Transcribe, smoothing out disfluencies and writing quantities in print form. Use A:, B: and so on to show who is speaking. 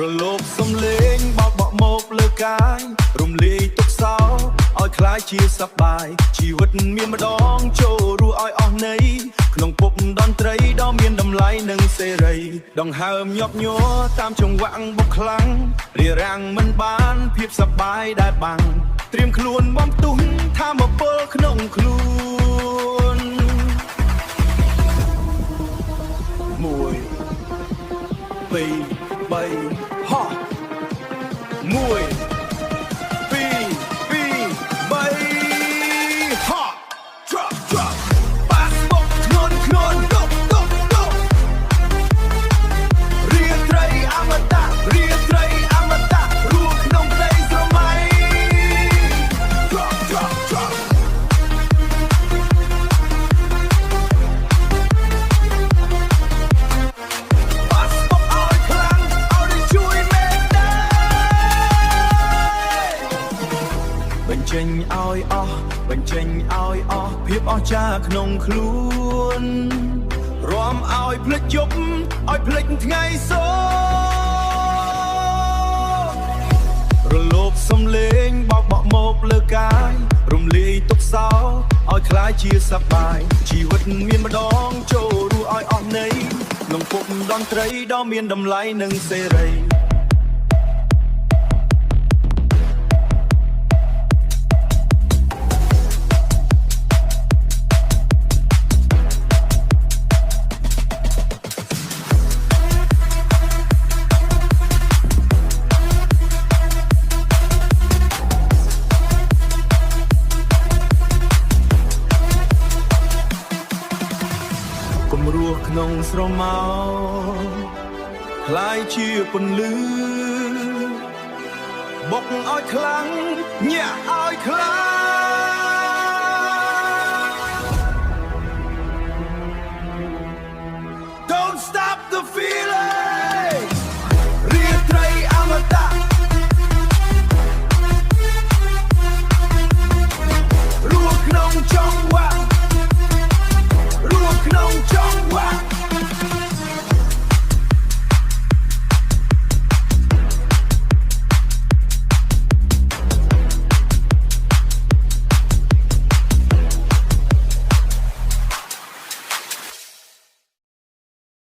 A: រលកសំឡេងបោកបក់មកលើកាយរំលាយទុក្ខសោឲ្យคล้ายជាសប្បាយជីវិតមានម្ដងចូលរស់ឲ្យអស់ន័យក្នុងភពតន្ត្រីដ៏មានតម្លៃនិងសេរីដង្ហើមញាប់ញ័រតាមចង្វាក់បុកខ្លាំងរារាំងមិនបានភាពសប្បាយដែលបាំងត្រៀមខ្លួនបំទុះធម៌ពលក្នុងខ្លួន1 2 3ហោះ1 បញ្ចេញឲ្យអស់បញ្ចេញឲ្យអស់ភាពអស្ចារ្យក្នុងខ្លួនរាំឲ្យភ្លេចយប់ឲ្យភ្លេចថ្ងៃសូររលកសំឡេងបោកបក់មកលើកាយរំលាយទុក្ខសោឲ្យคล้ายជាសប្បាយជីវិតមានម្ដងចូលរស់ឲ្យអស់ន័យក្នុងភពតន្ត្រីដ៏មានតម្លៃនិងសេរីគំរោះក្នុងស្រមោលคล้ายជាពន្លឺបុកឲ្យខ្លាំងញាក់ឲ្យខ្លាំង